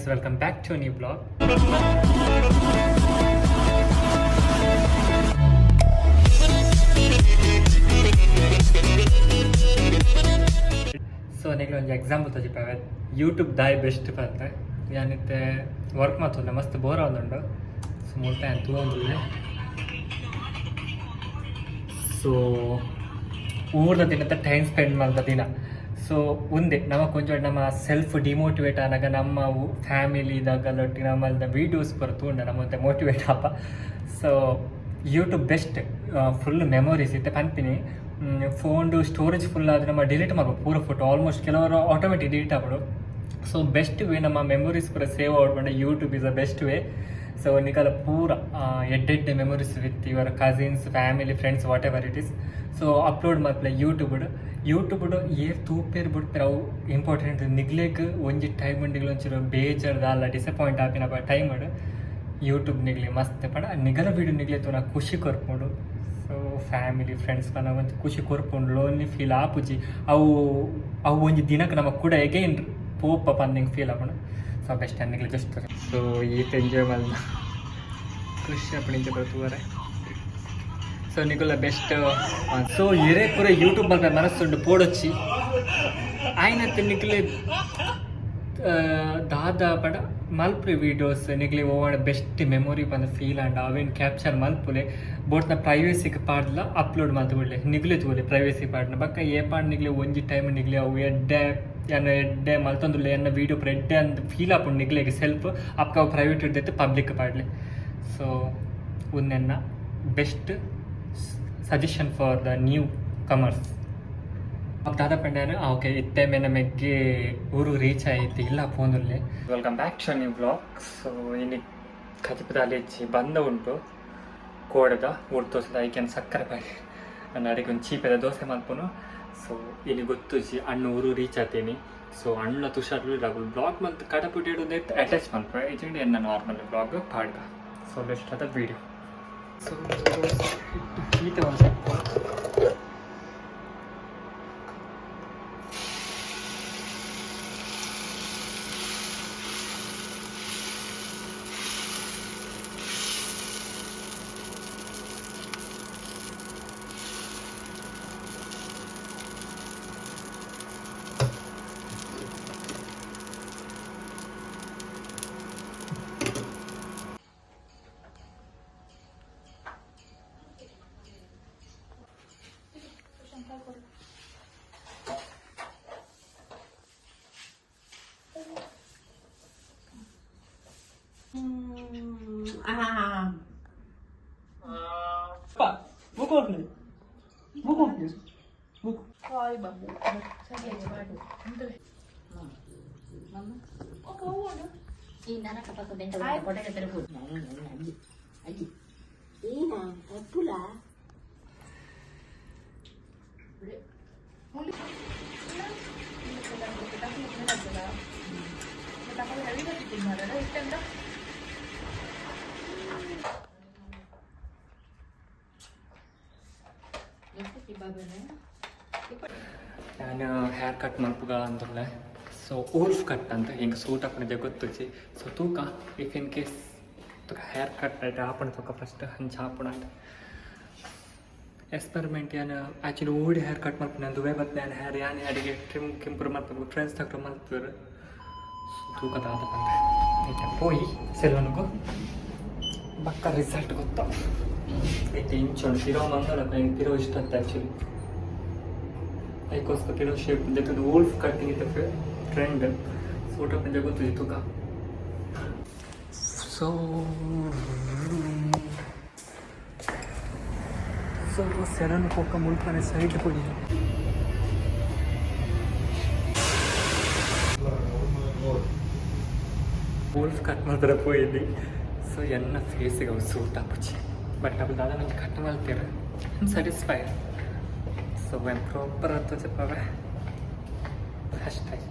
Welcome back to a new vlog. So ನಿಮಗೆ ಒಂದು example ತೋರಿಸಿವೆ YouTube ದಾಯ್ best ಅಂತ ಯಾನಿತ್ತೆ work ಮಾಡ್ತಂದ್ರೆ ಮಸ್ತ್ ಬೋರ್ ಆಗುಂಡು ಸೊ ಮುಟ್ಟ ಅಂತ ತಗೊಂಡಿದ್ದೆ ಸೊ ಊರ್ದ ದಿನದ ಟೈಮ್ ಸ್ಪೆಂಡ್ ಮಾಡಿದ ದಿನ ಸೊ ಒಂದೇ ನಮ್ಮ ಕೊಂಚ ನಮ್ಮ ಸೆಲ್ಫ್ ಡಿಮೋಟಿವೇಟ್ ಆನಾಗ ನಮ್ಮ ಫ್ಯಾಮಿಲಿದಾಗಲೊಟ್ಟಿಗೆ ನಮ್ಮಲ್ದ ವೀಡಿಯೋಸ್ ಬರ್ತುಂಡ ನಮ್ಮಂತೆ ಮೋಟಿವೇಟ್ ಆಪ so YouTube best full memories ಇತ್ತೆ ಪನ್ಪಿನಿ ಫೋನ್ದು ಸ್ಟೋರೇಜ್ ಫುಲ್ ಆದರೆ ನಮ್ಮ ಡಿಲೀಟ್ ಮಾಡ್ಬೋದು ಪೂರ ಫೋಟೋ ಆಲ್ಮೋಸ್ಟ್ ಕೆಲವರು ಆಟೋಮೆಟಿಕ್ ಡಿಲೀಟ್ ಆಗ್ಬಿಡು ಸೊ ಬೆಸ್ಟ್ ವೇ ನಮ್ಮ ಮೆಮೊರೀಸ್ ಪೂರ ಸೇವ್ ಆಗ್ಬಿಟ್ಟು YouTube is a best way so ನಿಕಲ ಪೂರ ಎಡ್ಡೆಡ್ಡೆ memories with your cousins family friends whatever it is so upload ಮಾಡ್ಲೆ ಯೂಟ್ಯೂಬ್ ಏರ್ ತೂಪೇರ್ ಬಿಡ್ತಾರೆ ಅವು ಇಂಪಾರ್ಟೆಂಟ್ ನಿಗ್ಲೇಕ್ ಒಂಜಿ ಟೈಮ್ ಉಂಡಿಗಳು ಒಂಚೂರು ಬೇಜಾರ್ದ ಅಲ್ಲ ಡಿಸಪಾಯಿಂಟ್ ಆಪಿನಪ್ಪ ಟೈಮ್ ಯೂಟ್ಯೂಬ್ ನಿಗ್ಲಿ ಮಸ್ತ್ ಪಡ ನಿಗಲ ವೀಡಿಯೋ ನಿಗ್ಲೇತು ನಾ ಖುಷಿ ಕೊರ್ಕೊಂಡು ಸೊ ಫ್ಯಾಮಿಲಿ ಫ್ರೆಂಡ್ಸ್ ನಾವು ಒಂದು ಖುಷಿ ಕೊರ್ಕೊಂಡು ಲೋನ್ಲಿ ಫೀಲ್ ಆಪುಜಿ ಅವು ಒಂಜಿ ದಿನಕ್ಕೆ ನಮಗೆ ಕೂಡ ಎಗೈನ್ ಪೋಪ ಪಂದಿಂಗ್ ಫೀಲ್ ಆಗೋಣ ಸೊ ಬೆಸ್ಟ್ ಅನ್ನಿಗ್ಲಿ ಜಸ್ಟ್ ಸೊ ಈತ ಎಂಜಾಯ್ ಮಾಡಿದ ಖುಷಿ ಅಪ್ಪಣಿಂಚ ಬರ್ತುವರೆ ಸೊ ನಿಗುಲ ಬೆಸ್ಟ್ ಸೊ ಇರೇ ಪೂರ ಯೂಟ್ಯೂಬ್ ಬಗ್ಗೆ ಮನಸ್ಸುಂಡು ಪೋಡೊಚ್ಚಿ ಆಯ್ನತ್ತೆ ನಿಗ್ಲೆ ದಾದ ಪಡ ಮಲ್ಪುಲೆ ವೀಡಿಯೋಸ್ ನಿಗ್ಲಿ ಓವಣ ಬೆಸ್ಟ್ ಮೆಮೊರಿ ಬಂದ ಫೀಲ್ ಆಂಡ್ ಅವೇನು ಕ್ಯಾಪ್ಚರ್ ಮಲ್ಪುಲೆ ಬೋಟ್ನ ಪ್ರೈವೇಸಿಗೆ ಪಾಡ್ಲ ಅಪ್ಲೋಡ್ ಮಾಡ್ಬಿಡ್ಲೆ ನಿಗ್ಲೆ ತಗೋಲಿ ಪ್ರೈವೇಸಿ ಪಾಡ್ನ ಬಕ್ಕ ಏ ಪಾಡ್ ನಿಗ್ಲೆ ಒಂಜಿ ಟೈಮ್ ನಿಗ್ಲಿ ಅವು ಎಡ್ಡೆ ಮಲ್ತೊಂದುಲ್ಲೆ ಎನ್ನ ವೀಡಿಯೋ ಎಡ್ಡೆ ಅಂತ ಫೀಲ್ ಆಪುಂಡು ನಿಗ್ಲೆಗೆ ಸೆಲ್ಫ್ ಅಪ್ಕ ಅವು ಪ್ರೈವೇಟ್ ಇಡ್ದೈತೆ ಪಬ್ಲಿಕ್ ಪಾಡ್ಲೆ ಸೊ ಒಂದೆನ್ನ best suggestion for the newcomers अब दादा पंड्यान ओके इतने में नमेगे ऊरू रीच आयती ಇಲ್ಲ ಫೋನಲ್ಲಿ welcome back to new vlog so ಇನಿ ಖಚಿಪದಾಲಿಚ್ಚಿ ಬಂದ ಉಂಟು ಕೋಡದ ಊಟ ದೋಸೆ ಐಕೆನ್ ಸಕ್ಕರೆ ಬಾಯಿ ನನ್ನ ಅಡಿಗೆ ಒಂದು ಚೀಪದ ದೋಸೆ ಮಾಡ್ಪುನು ಸೊ ಇಲ್ಲಿ ಗೊತ್ತುಜಿ ಅಣ್ಣ ಊರು ರೀಚ್ ಆತೀನಿ ಸೊ ಅಣ್ಣ ತುಷಾರು ರಾಗುಲ್ ಬ್ಲಾಗ್ ಮತ್ತು ಕಡಪುಟ್ಟಿಡು ಅಟ್ಯಾಚ್ ಮಾಡ್ಪೆ ಇದರಿಂದ ಎನ್ನ ನಾರ್ಮಲ್ ಬ್ಲಾಗ್ ಪಾಡ್ಗ ಸೊ ಬೆಸ್ಟ್ ಆದ ವೀಡಿಯೋ ಸೊ ಈತ ಒಂದು Buku apa ni? Buku apa ni? Buku. Koi babu. Saya baru. Mama. Oh kau ada? Ini anak apa tu benda? Kau dah kata terus. Aji. Ini apa lah? Muli. Kita kalau hari ni kita mana dah ikan dah. ನಾನು hair cut ಮಲ್ಪುಗ ಅಂತಲ್ಲ so half cut ಅಂತ ಹಿಂಗೆ suit ಹಾಕೊಂಡಿದ್ದೆ ಗೊತ್ತುಚಿ so ತೂಕ if in case ತುಕ hair cut ಆಯ್ತು ಹಾಪಣ ತೂಕ ಫಸ್ಟ್ ಹಂಚೆ ಹಾಪಣ ಅಂತ ಎಕ್ಸ್ಪೆರಿಮೆಂಟ್ ಏನು ಆ್ಯಕ್ಚುಲಿ ಓಡಿ ಹೇರ್ ಕಟ್ ಮಲ್ಪು ನಾನು ದುಬೈ ಬತ್ತು ನಾನು ಹೇರ್ ಯಾನು ಅಡಿಗೆ ಟ್ರಿಮ್ ಕಿಂಪ್ರೂವ್ ಮಾಡ್ಬೇಕು ಫ್ರೆಂಡ್ಸ್ ತಗೊಂಡು ಮಲ್ಪರು ತೂಕದ ಆದ ಬಂದೆ ಆಯ್ತಾ ಪೋಯಿ ಸೆಲ್ವನ್ಗೂ ಬಕ್ಕ ರಿಸಲ್ಟ್ ಗೊತ್ತು ಐತೆ ಇಂಚೊಂಡು ತಿರೋ ಮಂಗಳ ತಿರೋ ಇಷ್ಟ ಅಂತ ಆ್ಯಕ್ಚುಲಿ ಅದಕ್ಕೋಸ್ಕರ ತಿರೋ ಶೇಪ್ ಜೊತೆ ವೋಲ್ಫ್ ಕಟ್ಟಿಂಗ್ ಇತ್ತು ಟ್ರೆಂಡ್ ಫೋಟೋ ಪಂಜ ಗೊತ್ತಿದೆ ತೂಕ ಸೊ ಸೆರನ್ ಕೊಕ್ಕ ಮುಳ್ಪನೆ ಸೈಡ್ ಕೊಡಿ ವೋಲ್ಫ್ ಕಟ್ ಮಾಡಿದ್ರೆ ಪೋಯಿದ್ದಿ ಸೊ ಎನ್ನ ಫೇಸಿಗೆ ಅವು ಸೂಟ್ ಹಾಪುಚ್ಚಿ ಬಟ್ ಅದು ದಾದ ನಂಗೆ ಕಟ್ ಮಾಡ್ತೀರ I satisfied so when proper ಅಂತ చెప్పవే ಹ್ಯಾಶ್ಟ್ಯಾಗ್